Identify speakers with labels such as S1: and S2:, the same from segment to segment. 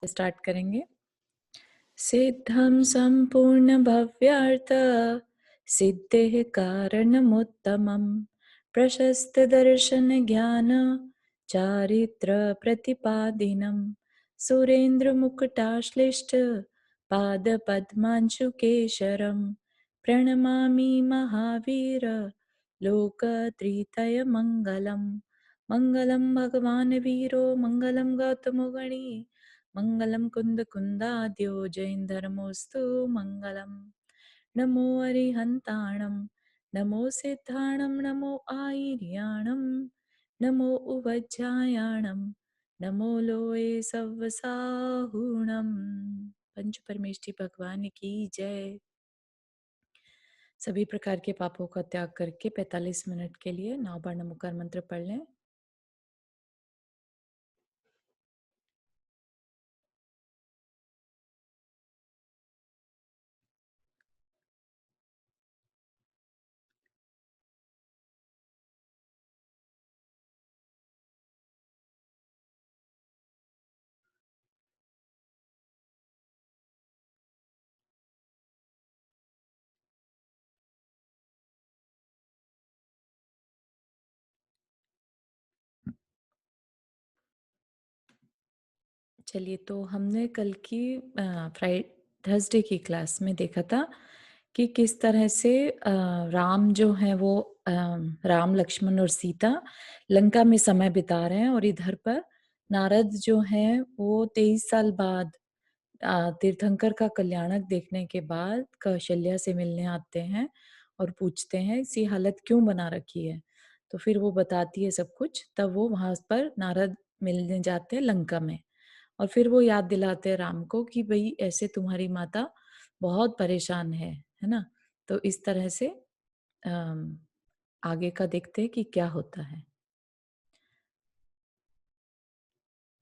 S1: Start करेंगे। सिद्धं संपूर्ण भव्यार्थ सिद्धेः कारणमुत्तमं प्रशस्त दर्शन ज्ञान चारित्र प्रतिपादिनं सुरेंद्र मुकुटाश्लिष्ट पाद पद्मांशुकेशरं प्रणमामि महावीर लोकत्रितय मंगलम मंगलम भगवान वीरो मंगलम गौतमो गणी मंगलम कुंद कुंदाद्यो जैन धर्मोस्तु मंगलम नमो अरिहंताणं नमो सिद्धाणं नमो आयर्याणं नमो उवज्जायाणं नमो लोये सव्वसाहुणं। पंच परमेष्ठी भगवान की जय। सभी प्रकार के पापों का त्याग करके 45 मिनट के लिए 9 बार नमोकार मंत्र पढ़ लें। चलिए, तो हमने कल की थर्सडे की क्लास में देखा था कि किस तरह से राम जो है वो राम लक्ष्मण और सीता लंका में समय बिता रहे हैं और इधर पर नारद जो है वो 23 साल बाद तीर्थंकर का कल्याणक देखने के बाद कौशल्या से मिलने आते हैं और पूछते हैं इसी हालत क्यों बना रखी है। तो फिर वो बताती है सब कुछ। तब वो वहां पर नारद मिलने जाते हैं लंका में और फिर वो याद दिलाते हैं राम को कि भाई ऐसे तुम्हारी माता बहुत परेशान है ना। तो इस तरह से अम, आगे का देखते हैं कि क्या होता है।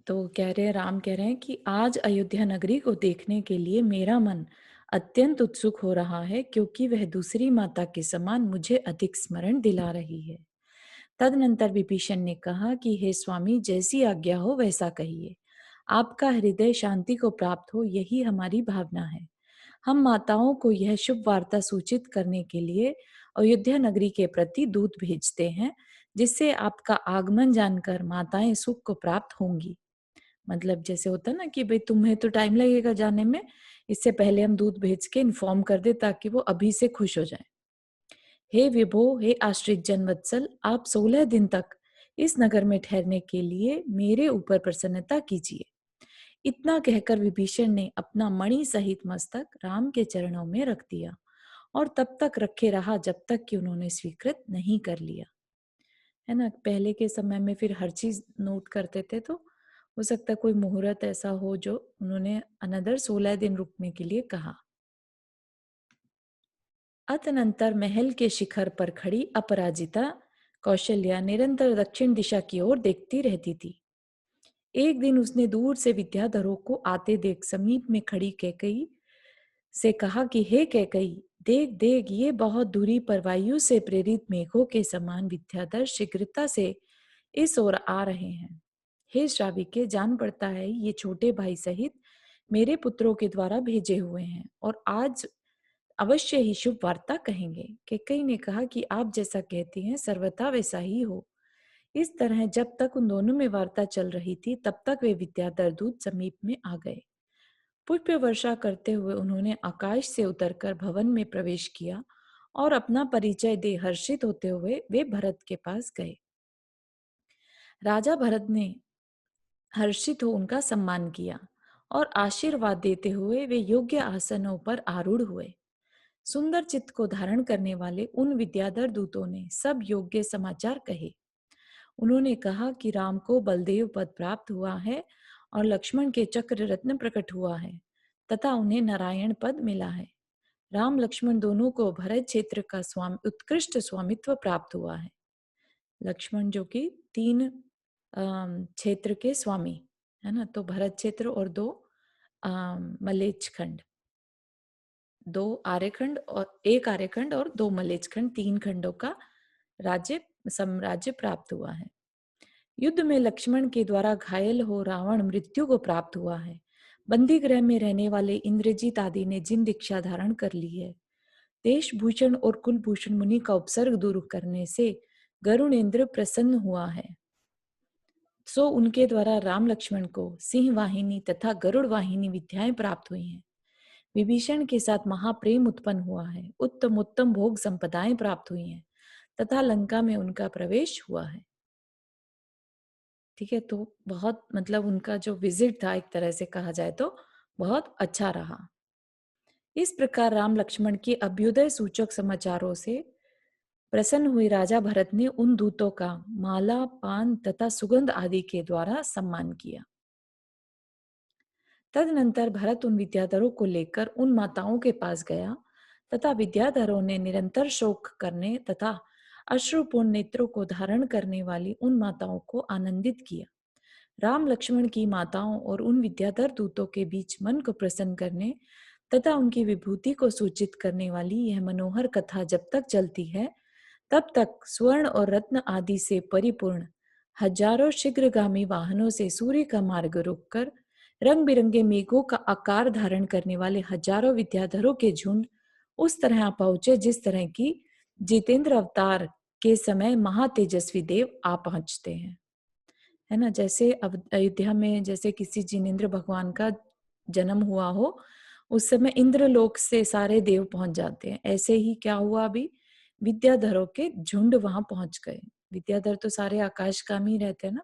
S1: तो कह रहे हैं राम कह रहे हैं कि आज अयोध्या नगरी को देखने के लिए मेरा मन अत्यंत उत्सुक हो रहा है क्योंकि वह दूसरी माता के समान मुझे अधिक स्मरण दिला रही है। तदनंतर विभीषण ने कहा कि हे स्वामी, जैसी आज्ञा हो वैसा कहिए। आपका हृदय शांति को प्राप्त हो, यही हमारी भावना है। हम माताओं को यह शुभ वार्ता सूचित करने के लिए अयोध्या नगरी के प्रति दूत भेजते हैं, जिससे आपका आगमन जानकर माताएं सुख को प्राप्त होंगी। मतलब जैसे होता है ना कि भाई तुम्हें तो टाइम लगेगा जाने में, इससे पहले हम दूध भेज के इन्फॉर्म कर दे ताकि वो अभी से खुश हो जाए। हे विभो, हे आश्रित जनवत्सल, आप 16 दिन तक इस नगर में ठहरने के लिए मेरे ऊपर प्रसन्नता कीजिए। इतना कहकर विभीषण ने अपना मणि सहित मस्तक राम के चरणों में रख दिया और तब तक रखे रहा जब तक कि उन्होंने स्वीकृत नहीं कर लिया। है ना, पहले के समय में फिर हर चीज नोट करते थे, तो हो सकता है कोई मुहूर्त ऐसा हो जो उन्होंने अनदर 16 दिन रुकने के लिए कहा। अतनंतर महल के शिखर पर खड़ी अपराजिता कौशल्या निरंतर दक्षिण दिशा की ओर देखती रहती थी। एक दिन उसने दूर से विद्याधरों को आते देख समीप में खड़ी कैकई से कहा कि हे कैकई, देख देख, ये बहुत दूरी पर वायु से प्रेरित मेघों के समान विद्याधर शीघ्रता से इस ओर आ रहे हैं। हे श्राविके, जान पड़ता है ये छोटे भाई सहित मेरे पुत्रों के द्वारा भेजे हुए हैं और आज अवश्य ही शुभ वार्ता कहेंगे। कैकई ने कहा कि आप जैसा कहती हैं सर्वथा वैसा ही हो। इस तरह जब तक उन दोनों में वार्ता चल रही थी तब तक वे विद्याधर दूत समीप में आ गए। पुष्प वर्षा करते हुए उन्होंने आकाश से उतरकर भवन में प्रवेश किया और अपना परिचय दे हर्षित होते हुए वे भरत के पास गए। राजा भरत ने हर्षित हो उनका सम्मान किया और आशीर्वाद देते हुए वे योग्य आसनों पर आरूढ़ हुए। सुंदर चित्त को धारण करने वाले उन विद्याधर दूतों ने सब योग्य समाचार कहे। उन्होंने कहा कि राम को बलदेव पद प्राप्त हुआ है और लक्ष्मण के चक्र रत्न प्रकट हुआ है तथा उन्हें नारायण पद मिला है। राम लक्ष्मण दोनों को भरत क्षेत्र का उत्कृष्ट स्वामित्व प्राप्त हुआ है। लक्ष्मण जो कि 3 क्षेत्र के स्वामी है ना, तो भरत क्षेत्र और 2 मलेच्छ खंड, 2 आर्यखंड और 1 आर्यखंड और 2 मलेच्छ खंड, 3 खंडों का राज्य साम्राज्य प्राप्त हुआ है। युद्ध में लक्ष्मण के द्वारा घायल हो रावण मृत्यु को प्राप्त हुआ है। बंदी गृह में रहने वाले इंद्रजीत आदि ने जिन दीक्षा धारण कर ली है, देशभूषण और कुलभूषण मुनि का उपसर्ग दूर करने से गरुण इंद्र प्रसन्न हुआ है। सो उनके द्वारा राम लक्ष्मण को सिंह वाहिनी तथा गरुड़ वाहिनी विद्याएं प्राप्त हुई हैं। विभीषण के साथ महाप्रेम उत्पन्न हुआ है। उत्तम उत्तम भोग संपदाएं प्राप्त हुई हैं तथा लंका में उनका प्रवेश हुआ है। ठीक है, तो बहुत मतलब उनका जो विजिट था, एक तरह से कहा जाए तो बहुत अच्छा रहा। इस प्रकार राम लक्ष्मण की अभ्युदय सूचक समाचारों से प्रसन्न हुए राजा भरत ने उन दूतों का माला, पान तथा सुगंध आदि के द्वारा सम्मान किया। तदनंतर भरत उन विद्याधरों को लेकर उन माताओं के पास गया तथा विद्याधरों ने निरंतर शोक करने तथा अश्रुपूर्ण नेत्रों को धारण करने वाली उन माताओं को आनंदित किया। राम लक्ष्मण की माताओं और उन विद्याधर दूतों के बीच मन को प्रसन्न करने तथा उनकी विभूति को सूचित करने वाली यह मनोहर कथा जब तक चलती है, तब तक स्वर्ण और रत्न आदि से परिपूर्ण हजारों शीघ्रगामी वाहनों से सूर्य का मार्ग रोककर रंग बिरंगे मेघों का आकार धारण करने वाले हजारों विद्याधरों के झुंड उस तरह पहुंचे जिस तरह की जितेंद्र अवतार के समय महातेजस्वी देव आ पहुंचते हैं। है ना, जैसे अयोध्या में जैसे किसी जिनेंद्र भगवान का जन्म हुआ हो, उस समय इंद्रलोक से सारे देव पहुंच जाते हैं। ऐसे ही क्या हुआ, अभी विद्याधरों के झुंड वहां पहुंच गए। विद्याधर तो सारे आकाशगामी रहते हैं ना,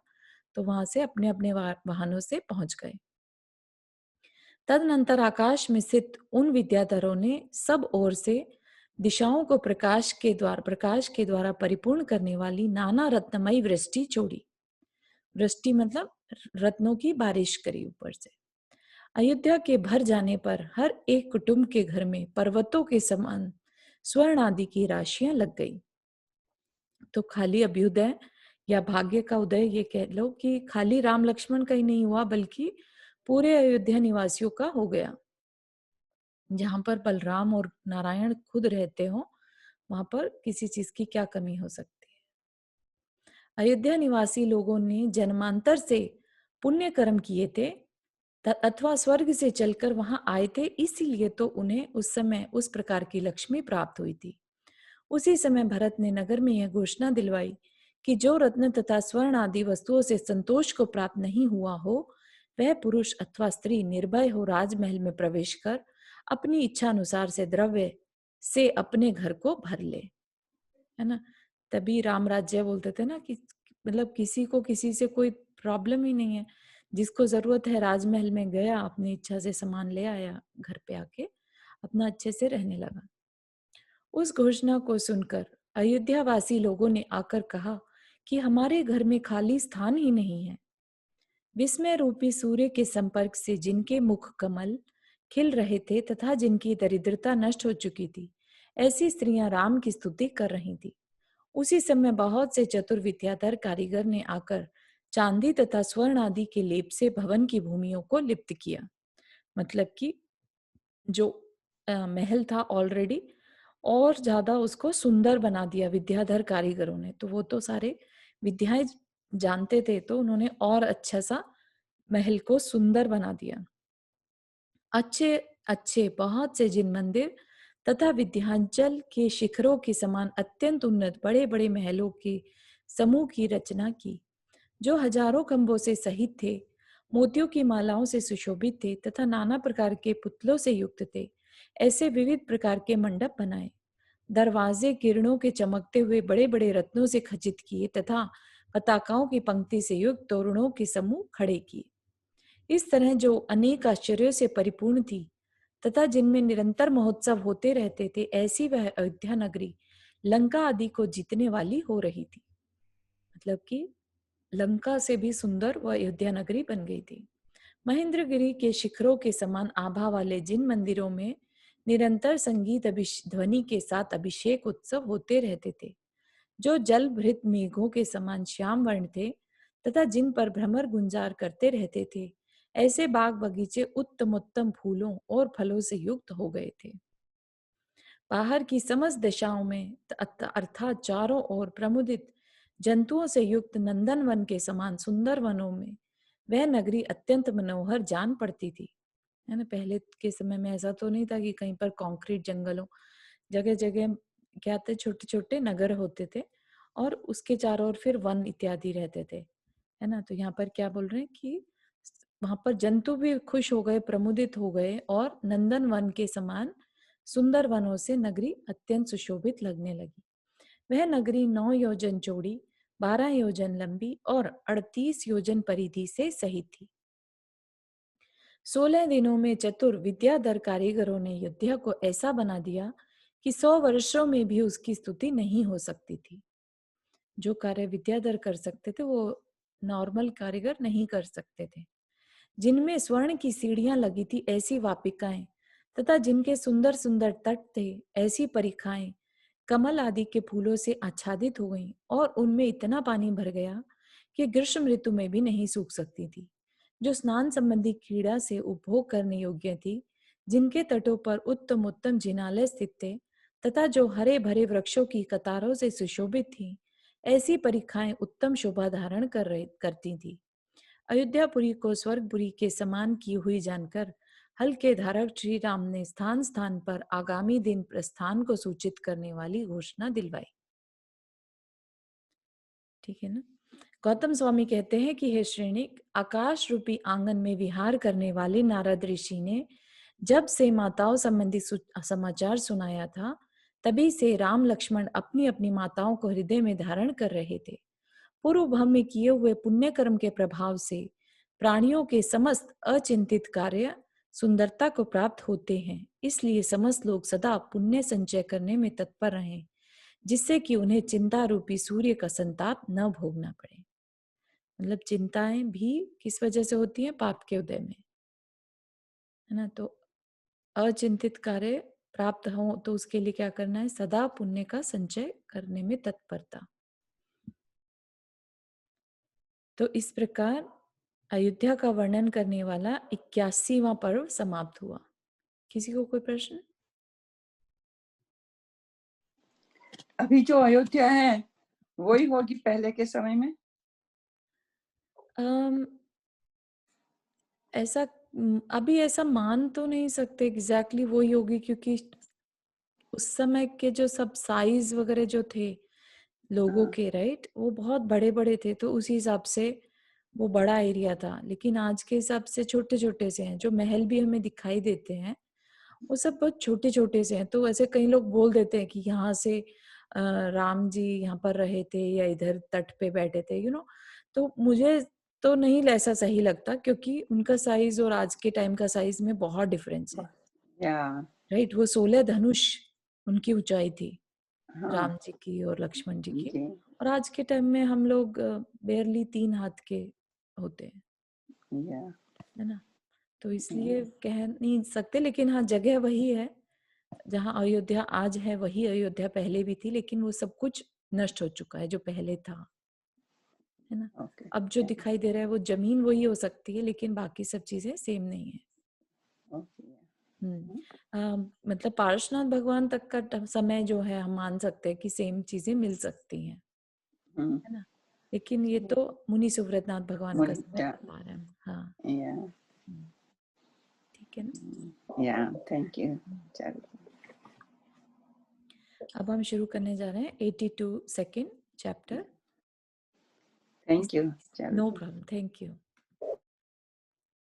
S1: तो वहां से अपने अपने वाहनों से पहुंच गए। तदनंतर आकाश में स्थित उन विद्याधरों ने सब ओर से दिशाओं को प्रकाश के द्वारा परिपूर्ण करने वाली नाना रत्नमयी वृष्टि छोड़ी। वृष्टि मतलब रत्नों की बारिश करी ऊपर से। अयोध्या के भर जाने पर हर एक कुटुंब के घर में पर्वतों के समान स्वर्ण आदि की राशियां लग गई। तो खाली अभ्युदय या भाग्य का उदय, ये कह लो कि खाली राम लक्ष्मण का ही नहीं हुआ, बल्कि पूरे अयोध्या निवासियों का हो गया। जहां पर बलराम और नारायण खुद रहते हो, वहां पर किसी चीज की क्या कमी हो सकती है। अयोध्या निवासी लोगों ने जन्मांतर से पुण्य कर्म किए थे अथवा स्वर्ग से चलकर वहां आए थे, इसीलिए तो उन्हें उस समय उस प्रकार की लक्ष्मी प्राप्त हुई थी। उसी समय भरत ने नगर में यह घोषणा दिलवाई कि जो रत्न तथा स्वर्ण आदि वस्तुओं से संतोष को प्राप्त नहीं हुआ हो, वह पुरुष अथवा स्त्री निर्भय हो राजमहल में प्रवेश कर अपनी इच्छा अनुसार से द्रव्य से अपने घर को भर ले। है ना, तभी राम राज्य बोलते थे ना कि मतलब किसी को किसी से कोई प्रॉब्लम ही नहीं है। जिसको जरूरत है राजमहल में गया, अपनी इच्छा से सामान ले आया, घर पे आके अपना अच्छे से रहने लगा। उस घोषणा को सुनकर अयोध्या वासी लोगों ने आकर कहा कि हमारे घर में खाली स्थान ही नहीं है। विस्मय रूपी सूर्य के संपर्क से जिनके मुख कमल खिल रहे थे तथा जिनकी दरिद्रता नष्ट हो चुकी थी, ऐसी स्त्रियां राम की स्तुति कर रही थी। उसी समय बहुत से चतुर विद्याधर कारीगर ने आकर चांदी तथा स्वर्ण आदि के लेप से भवन की भूमियों को लिप्त किया। मतलब कि जो महल था ऑलरेडी, और ज्यादा उसको सुंदर बना दिया विद्याधर कारीगरों ने। तो वो तो सारे विद्याएं जानते थे, तो उन्होंने और अच्छा सा महल को सुंदर बना दिया। अच्छे अच्छे बहुत से जिन मंदिर तथा विंध्याचल के शिखरों के समान अत्यंत उन्नत बड़े बड़े महलों के समूह की रचना की, जो हजारों खंभों से सहित थे, मोतियों की मालाओं से सुशोभित थे तथा नाना प्रकार के पुतलों से युक्त थे। ऐसे विविध प्रकार के मंडप बनाए, दरवाजे किरणों के चमकते हुए बड़े बड़े रत्नों से खचित किए तथा पताकाओं की पंक्ति से युक्त तोरणों के समूह खड़े किए। इस तरह जो अनेक आश्चर्यों से परिपूर्ण थी तथा जिनमें निरंतर महोत्सव होते रहते थे, ऐसी वह अयोध्या नगरी लंका आदि को जीतने वाली हो रही थी। मतलब कि लंका से भी सुंदर वह अयोध्या नगरी बन गई थी। महेंद्रगिरी के शिखरों के समान आभा वाले जिन मंदिरों में निरंतर संगीत ध्वनि के साथ अभिषेक उत्सव होते रहते थे, जो जल भृत मेघों के समान श्याम वर्ण थे तथा जिन पर भ्रमर गुंजार करते रहते थे, ऐसे बाग बगीचे उत्तम उत्तम फूलों और फलों से युक्त हो गए थे। बाहर की समस्त दिशाओं में अर्थात चारों ओर प्रमुदित जंतुओं से युक्त नंदन वन के समान सुंदर वनों में वह नगरी अत्यंत मनोहर जान पड़ती थी। है ना। पहले के समय में ऐसा तो नहीं था कि कहीं पर कंक्रीट जंगल हो, जगह जगह क्या थे, छोटे छोटे नगर होते थे और उसके चारों ओर फिर वन इत्यादि रहते थे, है ना। तो यहाँ पर क्या बोल रहे हैं कि वहां पर जंतु भी खुश हो गए, प्रमुदित हो गए और नंदन वन के समान सुंदर वनों से नगरी अत्यंत सुशोभित लगने लगी। वह नगरी 9 योजन चौड़ी, 12 योजन लंबी और 38 योजन परिधि से सही थी। 16 दिनों में चतुर विद्याधर कारीगरों ने अयोध्या को ऐसा बना दिया कि 100 वर्षों में भी उसकी स्तुति नहीं हो सकती थी। जो कार्य विद्याधर कर सकते थे वो नॉर्मल कारीगर नहीं कर सकते थे। जिनमें स्वर्ण की सीढ़ियां लगी थी ऐसी वापिकाएं, तथा जिनके सुंदर सुंदर तट थे ऐसी परिखाएं कमल आदि के फूलों से आच्छादित हो गईं और उनमें इतना पानी भर गया कि ग्रीष्म ऋतु में भी नहीं सूख सकती थी। जो स्नान संबंधी क्रीड़ा से उपभोग करने योग्य थी, जिनके तटों पर उत्तम उत्तम जिनालय स्थित थे तथा जो हरे भरे वृक्षों की कतारों से सुशोभित थी, ऐसी परिखाएं उत्तम शोभा धारण करती थी। अयोध्यापुरी को स्वर्गपुरी के समान की हुई जानकर हल्के धारक श्री राम ने स्थान स्थान पर आगामी दिन प्रस्थान को सूचित करने वाली घोषणा दिलवाई। ठीक है ना। गौतम स्वामी कहते हैं कि हे श्रेणिक, आकाश रूपी आंगन में विहार करने वाले नारद ऋषि ने जब से माताओं संबंधी समाचार सुनाया था, तभी से राम लक्ष्मण अपनी अपनी माताओं को हृदय में धारण कर रहे थे। पूर्व भाव में किए हुए पुण्य कर्म के प्रभाव से प्राणियों के समस्त अचिंतित कार्य सुंदरता को प्राप्त होते हैं। इसलिए समस्त लोग सदा पुण्य संचय करने में तत्पर रहें, जिससे कि उन्हें चिंता रूपी सूर्य का संताप न भोगना पड़े। मतलब चिंताएं भी किस वजह से होती हैं? पाप के उदय में, है ना। तो अचिंतित कार्य प्राप्त हो तो उसके लिए क्या करना है? सदा पुण्य का संचय करने में तत्परता। तो इस प्रकार अयोध्या का वर्णन करने वाला 81वां पर्व समाप्त हुआ। किसी को कोई प्रश्न?
S2: अभी जो अयोध्या है वही होगी पहले के समय में?
S1: ऐसा अभी ऐसा मान तो नहीं सकते एग्जैक्टली वही होगी, क्योंकि उस समय के जो सब साइज वगैरह जो थे लोगों के, राइट, वो बहुत बड़े बड़े थे, तो उसी हिसाब से वो बड़ा एरिया था। लेकिन आज के हिसाब से छोटे छोटे से हैं। जो महल भी हमें दिखाई देते हैं वो सब बहुत छोटे छोटे से हैं। तो ऐसे कई लोग बोल देते हैं कि यहाँ से राम जी यहाँ पर रहे थे या इधर तट पे बैठे थे, तो मुझे तो नहीं ऐसा सही लगता, क्योंकि उनका साइज और आज के टाइम का साइज में बहुत डिफरेंस है,
S2: या
S1: राइट। वो 16 धनुष उनकी ऊंचाई थी,
S2: हाँ
S1: राम जी की और लक्ष्मण जी की।
S2: जी
S1: और आज के टाइम में हम लोग बेयरली 3 हाथ के होते हैं,
S2: या
S1: है ना। तो इसलिए कह नहीं सकते, लेकिन हाँ जगह वही है जहाँ अयोध्या आज है, वही अयोध्या पहले भी थी, लेकिन वो सब कुछ नष्ट हो चुका है जो पहले था, है ना।
S2: ओके
S1: अब जो दिखाई दे रहा है वो जमीन वही हो सकती है, लेकिन बाकी सब चीजें सेम नहीं है।
S2: ओके
S1: मतलब पार्श्वनाथ भगवान तक का समय जो है हम मान सकते हैं कि सेम चीजें मिल सकती हैं, है ना। लेकिन ये तो मुनि सुव्रतनाथ भगवान का समय
S2: या
S1: बता रहे हैं। हाँ,
S2: या
S1: हम्म, ठीक है ना।
S2: या थैंक यू।
S1: हम्म।
S2: चलो
S1: अब हम शुरू करने जा रहे हैं 82 चैप्टर।
S2: Thank you.
S1: नो
S2: चलो
S1: प्रॉब्लम, थैंक यू।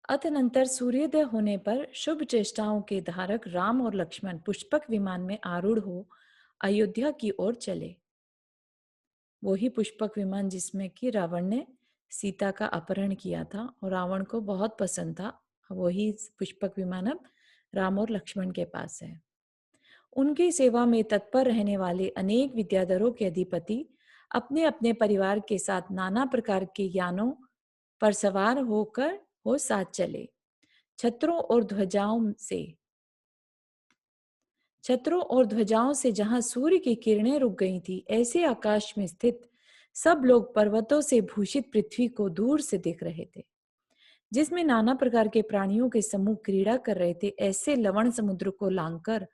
S1: अतनंतर सूर्योदय होने पर शुभ चेष्टाओं के धारक राम और लक्ष्मण पुष्पक विमान में आरूढ़ हो अयोध्या की ओर चले। वही पुष्पक विमान जिसमें कि रावण ने सीता का अपहरण किया था और रावण को बहुत पसंद था, वही पुष्पक विमान अब राम और लक्ष्मण के पास है। उनकी सेवा में तत्पर रहने वाले अनेक विद्याधरों के अधिपति अपने अपने परिवार के साथ नाना प्रकार के यानों पर सवार होकर वो साथ चले। छत्रों और ध्वजाओं से छत्रों और ध्वजाओं से जहां सूर्य की किरणें रुक गई थी, ऐसे आकाश में स्थित सब लोग पर्वतों से भूषित पृथ्वी को दूर से देख रहे थे, जिसमें नाना प्रकार के प्राणियों के समूह क्रीड़ा कर रहे थे। ऐसे लवण समुद्र को लांघकर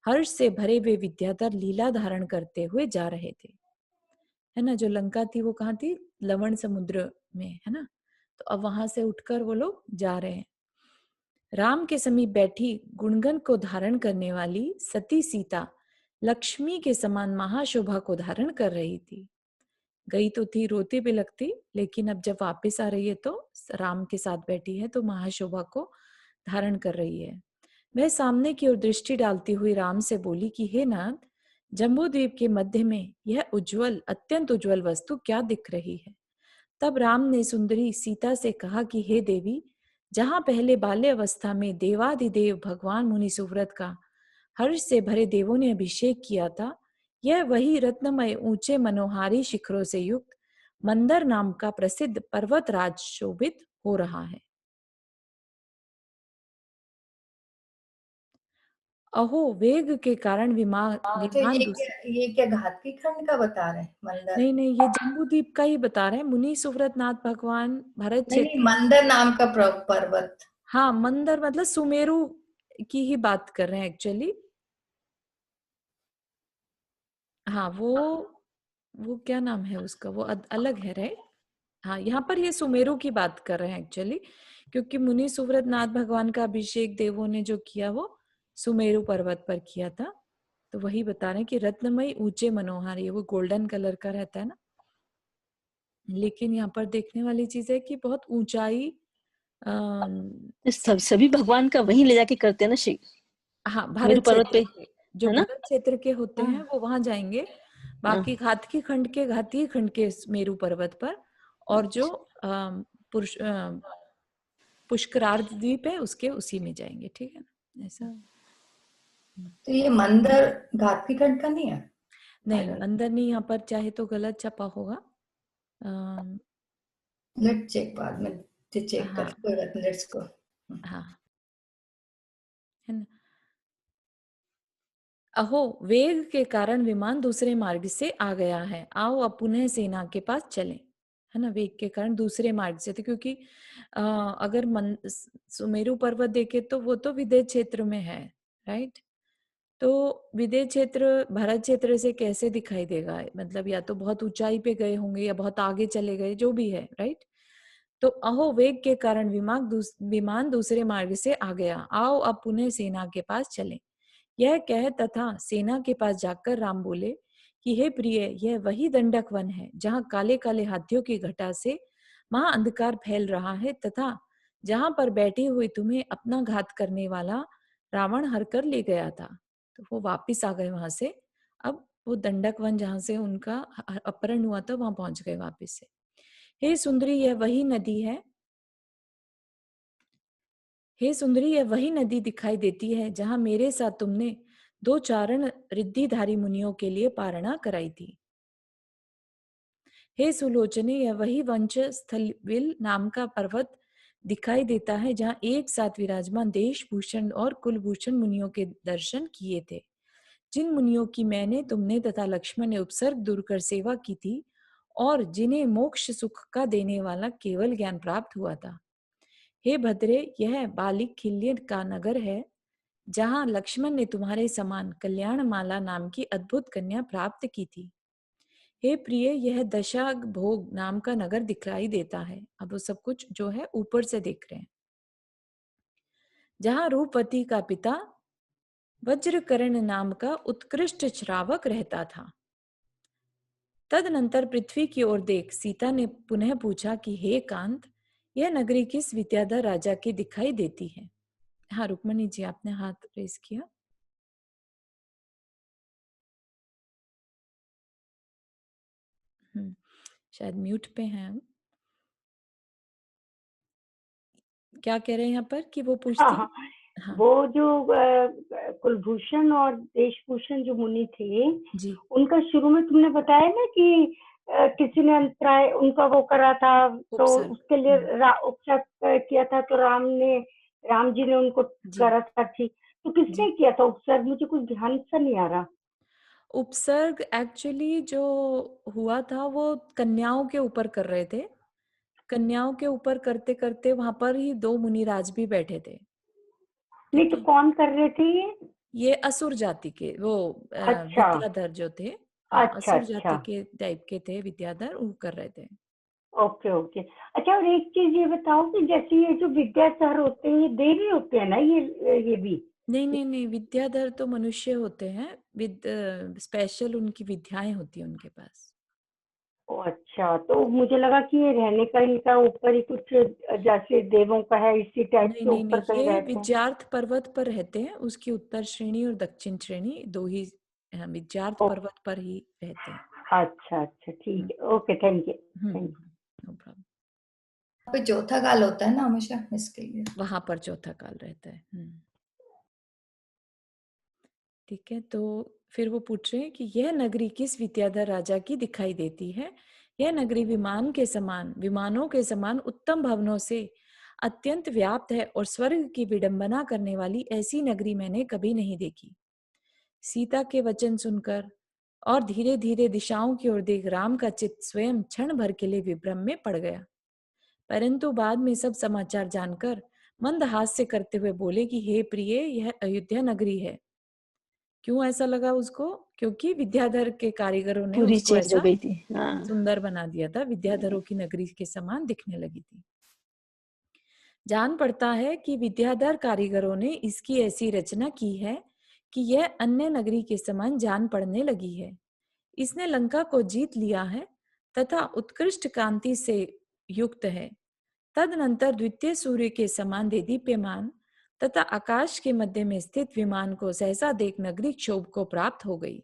S1: हर्ष से भरे हुए विद्याधर लीला धारण करते हुए जा रहे थे, है ना। जो लंका थी वो कहाँ थी? लवण समुद्र में, है ना। तो अब वहां से उठकर वो लोग जा रहे हैं। राम के समीप बैठी गुणगन को धारण करने वाली सती सीता लक्ष्मी के समान महाशोभा को धारण कर रही थी। गई तो थी रोती बिलखती, लेकिन अब जब वापस आ रही है तो राम के साथ बैठी है तो महाशोभा को धारण कर रही है। वह सामने की ओर दृष्टि डालती हुई राम से बोली कि हे नाथ, जम्बूद्वीप के मध्य में यह उज्जवल, अत्यंत उज्जवल वस्तु क्या दिख रही है? तब राम ने सुंदरी सीता से कहा कि हे देवी, जहां पहले बाल्य अवस्था में देवाधिदेव भगवान मुनि सुव्रत का हर्ष से भरे देवों ने अभिषेक किया था, यह वही रत्नमय ऊंचे मनोहारी शिखरों से युक्त मंदर नाम का प्रसिद्ध पर्वतराज शोभित हो रहा है। अहो वेग के कारण
S3: हाँ, तो
S1: विमान
S3: ये क्या घातकी खंड का बता रहे हैं मंदिर?
S1: नहीं नहीं, ये जम्बूद्वीप का ही बता रहे हैं। मुनि सुव्रत नाथ भगवान भरत
S3: नहीं नहीं,
S1: क्षेत्र।
S3: मंदिर नाम का पर्वत।
S1: हाँ, मंदर मतलब सुमेरु की ही बात कर रहे हैं एक्चुअली। हाँ, वो क्या नाम है उसका, वो अलग है, राइट। हाँ, यहाँ पर ये सुमेरु की बात कर रहे हैं एक्चुअली, क्योंकि मुनि सुव्रत नाथ भगवान का अभिषेक देवों ने जो किया वो सुमेरु पर्वत पर किया था। तो वही बता रहे हैं कि रत्नमयी ऊंचे मनोहार, ये वो गोल्डन कलर का रहता है ना। लेकिन यहाँ पर देखने वाली चीज है कि बहुत ऊंचाई।
S4: सभी भगवान का वहीं ले जाके करते हैं ना शिव।
S1: हाँ,
S4: मेरु
S1: भारत
S4: पर्वत
S1: क्षेत्र
S4: पे,
S1: के जो
S4: है ना?
S1: भरत क्षेत्र के होते हैं वो वहां जाएंगे। बाकी घातकी खंड के मेरु पर्वत पर, और जो पुष्करार्ध द्वीप है उसके उसी में जाएंगे, ठीक है ना, ऐसा।
S3: तो ये मंदिर घातकी खंड का नहीं है?
S1: नहीं, अंदर नहीं, यहाँ पर चाहे तो गलत छपा होगा।
S3: लेट्स चेक, बाद में चेक कर,
S1: हाँ
S3: कोई बात नहीं, लेट्स गो।
S1: हाँ, है ना। अहो वेग के कारण विमान दूसरे मार्ग से आ गया है, आओ अब पुनः सेना के पास चलें। है ना, वेग के कारण दूसरे मार्ग से थे, क्योंकि अगर सुमेरु पर्वत देखे तो वो तो विदेह क्षेत्र में है, राइट। तो विदेह क्षेत्र भारत क्षेत्र से कैसे दिखाई देगा, मतलब या तो बहुत ऊंचाई पे गए होंगे या बहुत आगे चले गए, जो भी है, राइट। तो अहो वेग के कारण विमान दूसरे मार्ग से आ गया, आओ अब पुनः सेना के पास चलें। यह कह तथा सेना के पास जाकर राम बोले कि हे प्रिय, यह वही दंडक वन है जहां काले काले हाथियों की घटा से महा अंधकार फैल रहा है, तथा जहां पर बैठी हुई तुम्हें अपना घात करने वाला रावण हर कर ले गया था। तो वो वापिस आ गए वहां से। अब वो दंडक वन जहां से उनका अपहरण हुआ था वहां पहुंच गए वापिस से। हे सुंदरी, यह वही नदी है। हे सुंदरी, यह वही नदी दिखाई देती है जहां मेरे साथ तुमने 2 चारण रिद्धिधारी मुनियों के लिए पारणा कराई थी। हे सुलोचने, यह वही वंश स्थलविल नाम का पर्वत दिखाई देता है जहां एक साथ विराजमान देशभूषण और कुलभूषण मुनियों के दर्शन किए थे, जिन मुनियों की मैंने, तुमने तथा लक्ष्मण ने उपसर्ग दूर कर सेवा की थी, और जिन्हें मोक्ष सुख का देने वाला केवल ज्ञान प्राप्त हुआ था। हे भद्रे, यह बालिक खिल्य का नगर है जहां लक्ष्मण ने तुम्हारे समान कल्याणमाला नाम की अद्भुत कन्या प्राप्त की थी। हे प्रिय, यह दशा भोग नाम का नगर दिखाई देता है। अब वो सब कुछ जो है ऊपर से देख रहे हैं। जहां रूपवती का पिता वज्रकर्ण नाम का उत्कृष्ट श्रावक रहता था। तदनंतर पृथ्वी की ओर देख सीता ने पुनः पूछा कि हे कांत, यह नगरी किस विद्याधर राजा की दिखाई देती है? हाँ रुक्मणी जी, आपने हाथ रेस किया। शायद म्यूट पे हैं हम। क्या कह रहे हैं यहाँ पर कि वो पूछती।
S5: हाँ,
S1: हाँ
S5: वो जो कुलभूषण और देशभूषण जो मुनि थे,
S1: जी
S5: उनका शुरू में तुमने बताया ना कि किसी ने अंतराय उनका वो करा था, तो
S1: उपसर्ग।
S5: उसके लिए उपसर्ग किया था, तो राम जी ने उनको
S1: जी
S5: करा था। ठीक, तो किसने
S1: जी,
S5: किया था उपसर्ग? मुझे कुछ ध्यान सा नहीं आ रहा।
S1: उपसर्ग एक्चुअली जो हुआ था वो कन्याओं के ऊपर कर रहे थे। कन्याओं के ऊपर करते करते वहां पर ही 2 मुनिराज भी बैठे थे।
S5: नहीं,
S1: ठीक
S5: तो
S1: है,
S5: कौन कर रहे थे ये?
S1: ये असुर जाति के वो
S5: अच्छा
S1: विद्याधर जो थे। हाँ,
S5: अच्छा
S1: असुर
S5: अच्छा,
S1: जाति के टाइप के थे विद्याधर, वो कर रहे थे।
S5: Okay okay. अच्छा, और एक चीज ये बताओ कि जैसे ये जो विद्याधर होते हैं, ये देवी होते हैं ना, ये भी?
S1: नहीं नहीं नहीं, विद्याधर तो मनुष्य होते हैं, स्पेशल उनकी विद्याएं होती हैं उनके पास।
S5: ओ अच्छा, तो मुझे लगा कि ये रहने का इनका ऊपर ही कुछ जैसे देवों का है, इसी टाइप
S1: नहीं
S5: के
S1: नहीं
S5: ऊपर
S1: नहीं,
S5: कहीं
S1: ये
S5: रहते हैं।
S1: विद्यार्थ पर्वत पर रहते हैं। उसकी उत्तर श्रेणी और दक्षिण श्रेणी दो ही विद्यार्थ
S5: ओ,
S1: पर्वत पर ही रहते हैं।
S5: अच्छा अच्छा, ठीक है, okay, thank you thank you.
S1: No problem.
S3: वहाँ पे चौथा काल होता है ना हमेशा, इसके लिए।
S1: वहां पर चौथा काल रहता है। ठीक है, तो फिर वो पूछ रहे हैं कि यह नगरी किस विद्याधर राजा की दिखाई देती है? यह नगरी विमानों के समान उत्तम भवनों से अत्यंत व्याप्त है और स्वर्ग की विडंबना करने वाली ऐसी नगरी मैंने कभी नहीं देखी। सीता के वचन सुनकर और धीरे धीरे दिशाओं की ओर देख राम का चित्त स्वयं क्षण भर के लिए विभ्रम में पड़ गया, परंतु बाद में सब समाचार जानकर मंद हास्य करते हुए बोले कि हे प्रिय, यह अयोध्या नगरी है। क्यों ऐसा लगा उसको? क्योंकि विद्याधर के कारीगरों ने
S4: पूरी
S1: उसको
S4: चेंज हो
S1: ऐसा
S4: गई थी। हाँ,
S1: सुंदर बना दिया था, विद्याधरों की नगरी के समान दिखने लगी थी। जान पड़ता है कि विद्याधर कारीगरों ने इसकी ऐसी रचना की है कि यह अन्य नगरी के समान जान पड़ने लगी है। इसने लंका को जीत लिया है तथा उत्कृष्ट कांति से युक्त है। तदनंतर द्वितीय सूर्य के समान देदीप्यमान तथा आकाश के मध्य में स्थित विमान को सहसा देख नगरी क्षोभ को प्राप्त हो गई।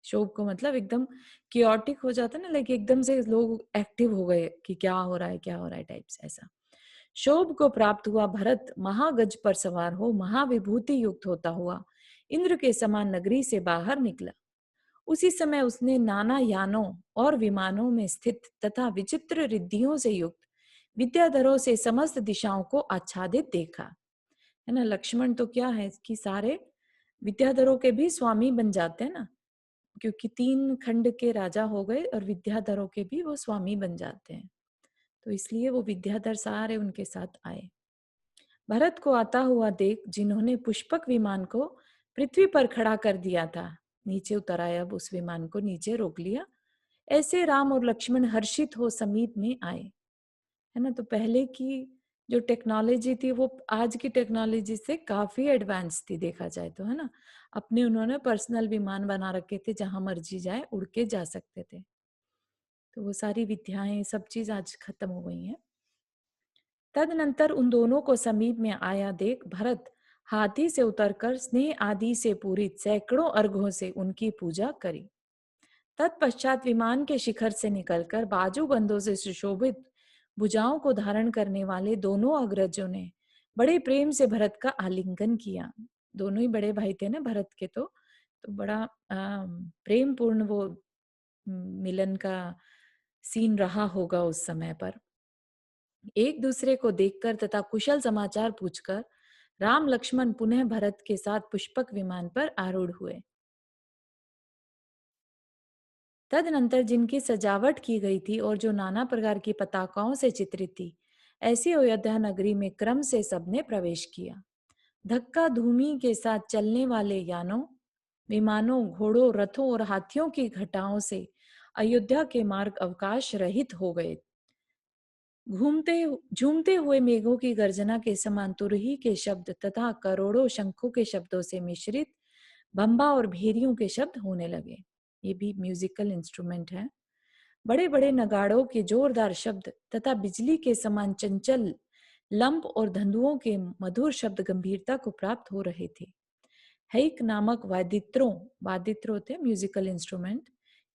S1: क्षोभ को मतलब एकदम कियोटिक हो जाता है ना, लाइक एकदम से लोग एक्टिव हो गए कि क्या हो रहा है क्या हो रहा है टाइप्स ऐसा। क्षोभ को प्राप्त हुआ भरत महागज पर सवार हो महाविभूति युक्त होता हुआ इंद्र के समान नगरी से बाहर निकला। उसी समय उसने नाना यानों और विमानों में स्थित तथा विचित्र रिद्धियों से युक्त विद्याधरों से समस्त दिशाओं को आच्छादित देखा। है ना, लक्ष्मण तो क्या है कि सारे विद्याधरों के भी स्वामी बन जाते हैं ना, क्योंकि 3 खंड के राजा हो गए और विद्याधरों के भी वो स्वामी बन जाते हैं, तो इसलिए वो विद्याधर सारे उनके साथ आए। भरत को आता हुआ देख जिन्होंने पुष्पक विमान को पृथ्वी पर खड़ा कर दिया था, नीचे उतर आए, अब उस विमान को नीचे रोक लिया, ऐसे राम और लक्ष्मण हर्षित हो समीप में आए। है ना, तो पहले की जो टेक्नोलॉजी थी वो आज की टेक्नोलॉजी से काफी एडवांस थी देखा जाए तो, है ना। अपने उन्होंने पर्सनल विमान बना रखे थे, जहां मर्जी जाए उड़ के जा सकते थे। तो वो सारी विद्याएं सब चीज आज खत्म हो गई हैं। तदनंतर उन दोनों को समीप में आया देख भरत हाथी से उतरकर स्नेह आदि से पूरित सैकड़ों अर्घों से उनकी पूजा करी। तत्पश्चात विमान के शिखर से निकलकर बाजूबंदों से सुशोभित भुजाओं को धारण करने वाले दोनों अग्रजों ने बड़े प्रेम से भरत का आलिंगन किया। दोनों ही बड़े भाई थे ना भरत के, तो बड़ा प्रेम पूर्ण वो मिलन का सीन रहा होगा उस समय पर। एक दूसरे को देखकर तथा कुशल समाचार पूछकर राम लक्ष्मण पुनः भरत के साथ पुष्पक विमान पर आरूढ़ हुए। तदनंतर जिनकी सजावट की गई थी और जो नाना प्रकार की पताकाओं से चित्रित थी, ऐसी अयोध्या नगरी में क्रम से सबने प्रवेश किया। धक्का धूमि के साथ चलने वाले यानों, विमानों, घोड़ों, रथों और हाथियों की घटाओं से अयोध्या के मार्ग अवकाश रहित हो गए। घूमते झूमते हुए मेघों की गर्जना के समान तुरही के शब्द तथा करोड़ों शंखों के शब्दों से मिश्रित बम्बा और भेरियों के शब्द होने लगे। ये भी म्यूजिकल इंस्ट्रूमेंट है। बड़े बड़े नगाड़ों के जोरदार शब्द तथा बिजली के समान चंचल लंप और धंधुओं के मधुर शब्द गंभीरता को प्राप्त हो रहे थे। हैक नामक वादित्रों थे म्यूजिकल इंस्ट्रूमेंट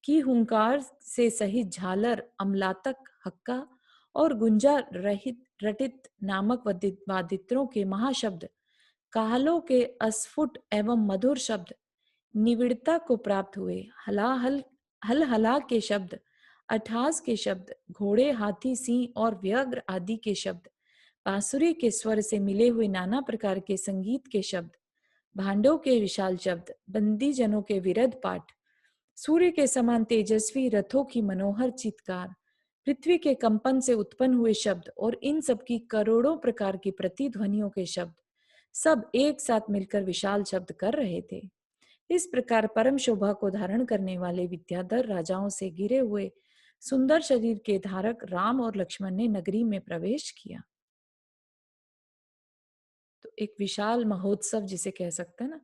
S1: की हुंकार से सहित झालर, अमलातक, हक्का और गुंजा रहित रटित नामक वादित्रों के महाशब्द, काहलों के अस्फुट एवं मधुर शब्द निविड़ता को प्राप्त हुए। हलाहल हल हला के शब्द, अठास के शब्द, घोड़े, हाथी, सिंह और व्यग्र आदि के शब्द, बांसुरी के स्वर से मिले हुए नाना प्रकार के संगीत के शब्द, भांडों के विशाल शब्द, बंदी जनों के विरध पाठ, सूर्य के समान तेजस्वी रथों की मनोहर चीत्कार, पृथ्वी के कंपन से उत्पन्न हुए शब्द और इन सब की करोड़ों प्रकार की प्रतिध्वनियों के शब्द सब एक साथ मिलकर विशाल शब्द कर रहे थे। इस प्रकार परम शोभा को धारण करने वाले विद्याधर राजाओं से घिरे हुए सुंदर शरीर के धारक राम और लक्ष्मण ने नगरी में प्रवेश किया। तो एक विशाल महोत्सव जिसे कह सकते हैं ना,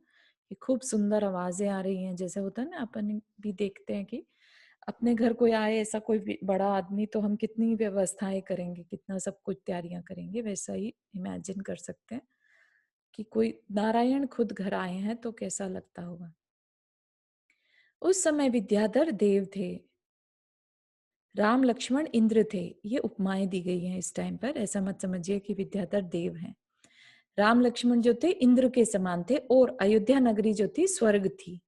S1: ये खूब सुंदर आवाजें आ रही हैं, जैसे होता है ना, अपन भी देखते हैं कि अपने घर कोई आए ऐसा कोई बड़ा आदमी तो हम कितनी व्यवस्थाएं करेंगे, कितना सब कुछ तैयारियां करेंगे, वैसा ही इमेजिन कर सकते हैं कि कोई नारायण खुद घर आए हैं तो कैसा लगता होगा। उस समय विद्याधर देव थे, राम लक्ष्मण इंद्र थे। ये उपमाएं दी गई हैं इस टाइम पर, ऐसा मत समझिए कि विद्याधर देव हैं। राम लक्ष्मण जो थे इंद्र के समान थे और अयोध्या नगरी जो थी स्वर्ग थी।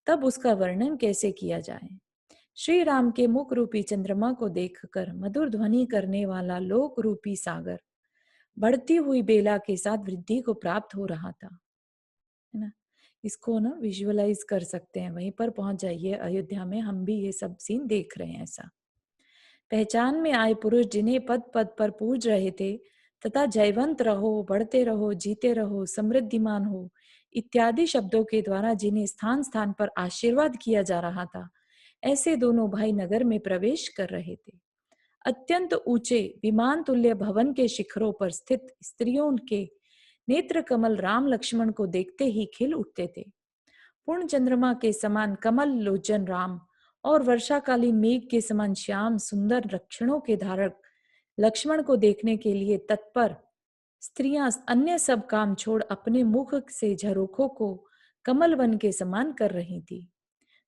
S1: तब उसका वर्णन कैसे किया जाए। श्री राम के मुख रूपी चंद्रमा को देखकर मधुर ध्वनि करने वाला लोक रूपी सागर बढ़ती हुई बेला के साथ वृद्धि को प्राप्त हो रहा था, है ना। इसको ना विजुअलाइज कर सकते हैं, वहीं पर पहुंच जाइए अयोध्या में, हम भी ये सब सीन देख रहे हैं। ऐसा पहचान में आए पुरुष जिन्हें पद पद पर पूज रहे थे तथा जयवंत रहो, बढ़ते रहो, जीते रहो, समृद्धिमान हो इत्यादि शब्दों के द्वारा जिन्हें स्थान स्थान पर आशीर्वाद किया जा रहा था, ऐसे दोनों भाई नगर में प्रवेश कर रहे थे। अत्यंत ऊंचे विमान तुल्य भवन के शिखरों पर स्थित स्त्रियों के नेत्र कमल राम लक्ष्मण को देखते ही खिल उठते थे। पूर्ण चंद्रमा के समान कमल लोचन राम और वर्षाकालीन मेघ के समान श्याम सुंदर लक्षणों के धारक लक्ष्मण को देखने के लिए तत्पर स्त्रियां अन्य सब काम छोड़ अपने मुख से झरोखों को कमल वन के समान कर रही थी।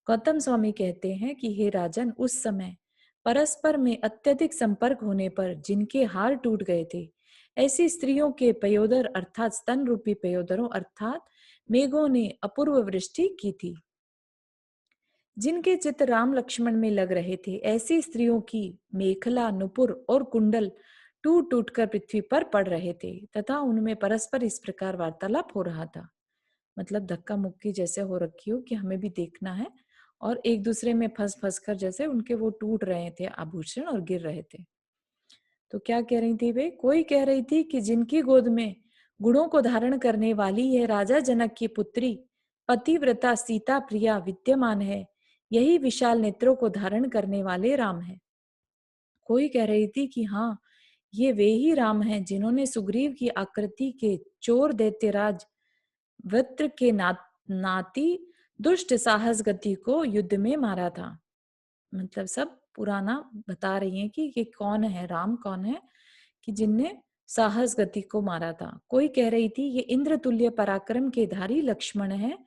S1: गौतम स्वामी कहते हैं कि हे राजन, उस समय परस्पर में अत्यधिक संपर्क होने पर जिनके हार टूट गए थे, ऐसी स्त्रियों के पयोदर अर्थात स्तन रूपी पयोदरों अर्थात मेघों ने अपूर्व वृष्टि की थी। जिनके चित्त राम लक्ष्मण में लग रहे थे, ऐसी स्त्रियों की मेखला, नुपुर और कुंडल टूट टूट कर पृथ्वी पर पड़ रहे थे तथा उनमें परस्पर इस प्रकार वार्तालाप हो रहा था, मतलब धक्का मुक्की जैसे हो रखी हो कि हमें भी देखना है, और एक दूसरे में फंस फंस कर जैसे उनके वो टूट रहे थे आभूषण और गिर रहे थे। तो क्या कह रही थी वे? कोई कह रही थी कि जिनकी गोद में गुणों को धारण करने वाली यह राजा जनक की पुत्री पतिव्रता सीता प्रिया विद्यमान है, यही विशाल नेत्रों को धारण करने वाले राम है। कोई कह रही थी कि हाँ, ये वे ही राम हैं जिन्होंने सुग्रीव की आकृति के चोर दैत्यराज वृत्र के नाती दुष्ट साहस गति को युद्ध में मारा था। मतलब सब पुराना बता रही हैं कि ये कौन है, राम कौन है कि जिनने साहस गति को मारा था। कोई कह रही थी ये इंद्र तुल्य पराक्रम के धारी लक्ष्मण है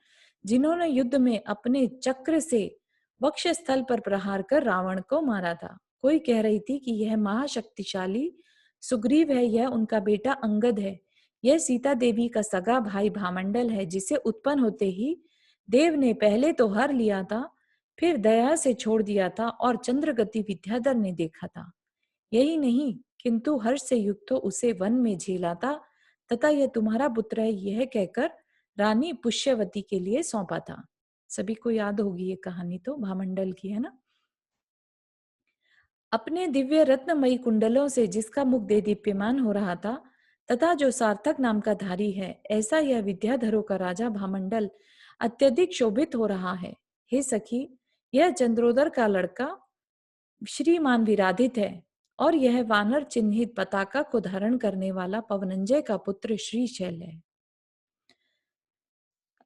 S1: जिन्होंने युद्ध में अपने चक्र से वक्ष स्थल पर प्रहार कर रावण को मारा था। कोई कह रही थी कि यह महाशक्तिशाली सुग्रीव है, यह उनका बेटा अंगद है, यह सीता देवी का सगा भाई भामंडल है जिसे उत्पन्न होते ही देव ने पहले तो हर लिया था, फिर दया से छोड़ दिया था और चंद्रगति विद्याधर ने देखा था। यही नहीं किंतु हर्ष से युक्त तो उसे वन में झेला था तथा यह तुम्हारा पुत्र है यह कहकर रानी पुष्यवती के लिए सौंपा था। सभी को याद होगी ये कहानी, तो भामंडल की है ना। अपने दिव्य रत्नमयी कुंडलों से जिसका मुख दे दीप्यमान हो रहा था तथा जो सार्थक नाम का धारी है, ऐसा यह विद्याधरों का राजा भामंडल अत्यधिक शोभित हो रहा है। हे सखी, यह चंद्रोदर का लड़का श्रीमान विराधित है और यह वानर चिन्हित पताका को धारण करने वाला पवनंजय का पुत्र श्रीशैल है।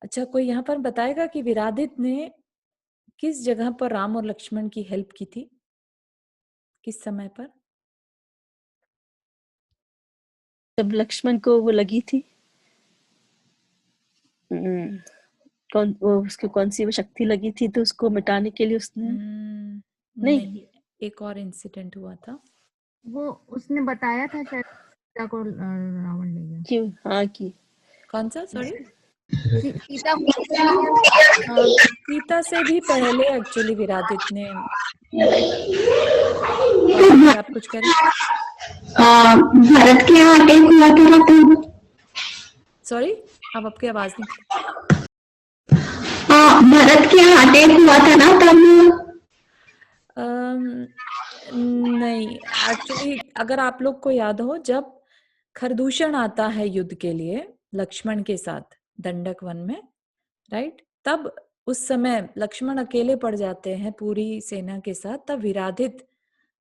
S1: अच्छा, कोई यहाँ पर बताएगा कि विराधित ने किस जगह पर राम और लक्ष्मण की हेल्प की थी, किस समय पर?
S4: जब लक्ष्मण को वो लगी थी, उसको कौन सी वो शक्ति लगी थी, तो उसको मिटाने के लिए उसने
S1: नहीं, एक और इंसिडेंट हुआ था।
S6: वो उसने बताया था शायद सीता को रावण ले गया।
S4: क्यों? हाँ की
S1: कौन सा? सॉरी,
S6: सीता
S1: सीता से भी पहले एक्चुअली विराधित ने। आप कुछ करें?
S7: भरत के यहाँ अटैक हुआ था तो।
S1: सॉरी, अब आपकी आवाज नहीं।
S7: भरत के यहाँ अटैक हुआ था ना तब।
S1: नहीं, एक्चुअली अगर आप लोग को याद हो, जब खरदूषण आता है युद्ध के लिए लक्ष्मण के साथ दंडक वन में, राइट, तब उस समय लक्ष्मण अकेले पड़ जाते हैं पूरी सेना के साथ, तब विराधित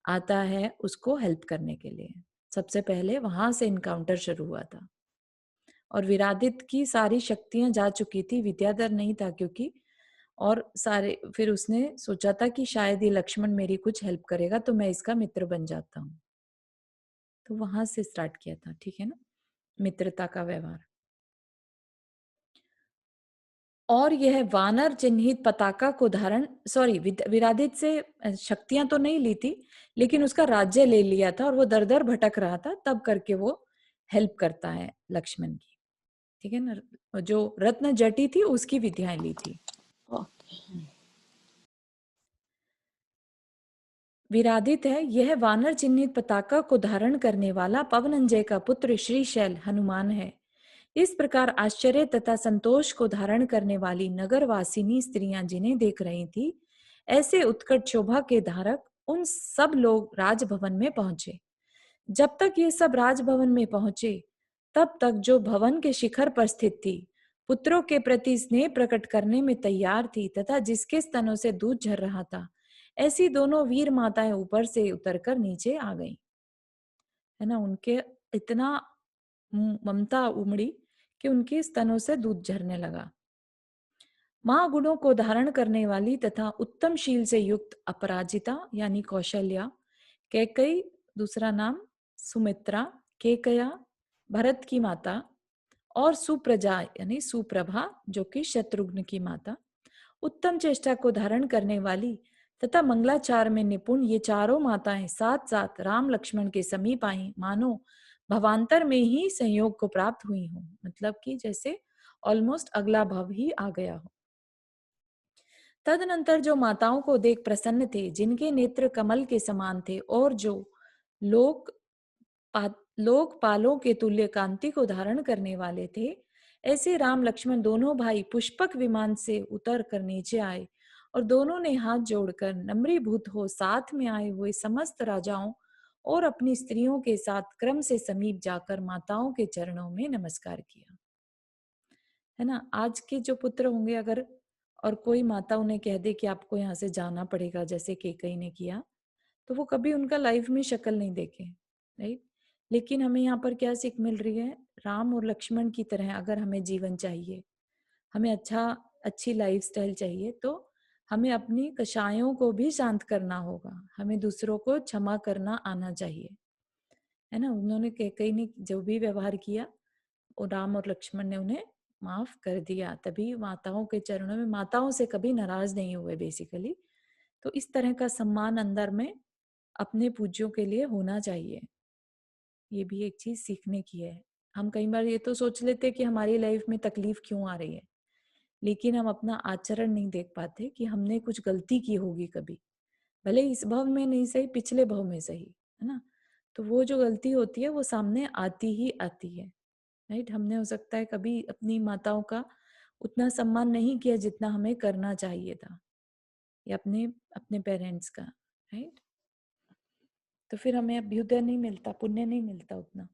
S1: आता है उसको हेल्प करने के लिए। सबसे पहले वहां से इनकाउंटर शुरू हुआ था और विरादित की सारी शक्तियां जा चुकी थी, विद्याधर नहीं था क्योंकि, और सारे फिर उसने सोचा था कि शायद ये लक्ष्मण मेरी कुछ हेल्प करेगा तो मैं इसका मित्र बन जाता हूँ। तो वहां से स्टार्ट किया था, ठीक है ना, मित्रता का व्यवहार। और यह वानर चिन्हित पताका को धारण, विरादित से शक्तियां तो नहीं ली थी, लेकिन उसका राज्य ले लिया था और वो दर दर भटक रहा था, तब करके वो हेल्प करता है लक्ष्मण की, ठीक है ना। जो रत्न जटी थी उसकी विद्याएं ली थी। विरादित है, यह वानर चिन्हित पताका को धारण करने वाला पवनंजय का पुत्र श्रीशैल हनुमान है। इस प्रकार आश्चर्य तथा संतोष को धारण करने वाली नगरवासिनी स्त्रियां जिन्हें देख रही थी, ऐसे उत्कट शोभा के धारक उन सब लोग राजभवन में पहुंचे। जब तक ये सब राजभवन में पहुंचे, तब तक जो भवन के शिखर पर स्थित थी, पुत्रों के प्रति स्नेह प्रकट करने में तैयार थी तथा जिसके स्तनों से दूध झर रहा था, ऐसी दोनों वीर माताएं ऊपर से उतरकर नीचे आ गईं, है ना। उनके इतना ममता उमड़ी कि उनके स्तनों से दूध झरने लगा। महागुणों को धारण करने वाली तथा उत्तम शील से युक्त अपराजिता यानी कौशल्या, कैकई दूसरा नाम सुमित्रा, केकया भरत की माता, और सुप्रजा यानी सुप्रभा जो कि शत्रुघ्न की माता, उत्तम चेष्टा को धारण करने वाली तथा मंगलाचार में निपुण, ये चारों माताएं साथ साथ राम लक्ष्मण के समीप आई, मानो भवांतर में ही संयोग को प्राप्त हुई हो, मतलब कि जैसे ऑलमोस्ट अगला भव ही आ गया हो। तदनंतर जो माताओं को देख प्रसन्न थे, जिनके नेत्र कमल के समान थे और जो लोकपालों के तुल्य कांति को धारण करने वाले थे, ऐसे राम लक्ष्मण दोनों भाई पुष्पक विमान से उतर कर नीचे आए और दोनों ने हाथ जोड़कर नम्रीभूत हो साथ में आए हुए समस्त राजाओं और अपनी स्त्रियों के साथ क्रम से समीप जाकर माताओं के चरणों में नमस्कार किया, है ना। आज के जो पुत्र होंगे अगर और कोई माता उन्हें कह दे कि आपको यहाँ से जाना पड़ेगा, जैसे केकई ने किया, तो वो कभी उनका लाइफ में शक्ल नहीं देखे, राइट। लेकिन हमें यहाँ पर क्या सीख मिल रही है, राम और लक्ष्मण की तरह अगर हमें जीवन चाहिए, हमें अच्छी लाइफस्टाइल चाहिए, तो हमें अपनी कषायों को भी शांत करना होगा, हमें दूसरों को क्षमा करना आना चाहिए, है ना। उन्होंने कैकई ने जो भी व्यवहार किया, और राम और लक्ष्मण ने उन्हें माफ कर दिया, तभी माताओं के चरणों में, माताओं से कभी नाराज नहीं हुए बेसिकली। तो इस तरह का सम्मान अंदर में अपने पूज्यों के लिए होना चाहिए, ये भी एक चीज सीखने की है। हम कई बार ये तो सोच लेते कि हमारी लाइफ में तकलीफ क्यों आ रही है, लेकिन हम अपना आचरण नहीं देख पाते कि हमने कुछ गलती की होगी कभी, भले इस भव में नहीं सही, पिछले भव में सही, है ना। तो वो जो गलती होती है वो सामने आती ही आती है, राइट। हमने हो सकता है कभी अपनी माताओं का उतना सम्मान नहीं किया जितना हमें करना चाहिए था, या अपने अपने पेरेंट्स का, राइट। तो फिर हमें अभ्युदय नहीं मिलता, पुण्य नहीं मिलता उतना।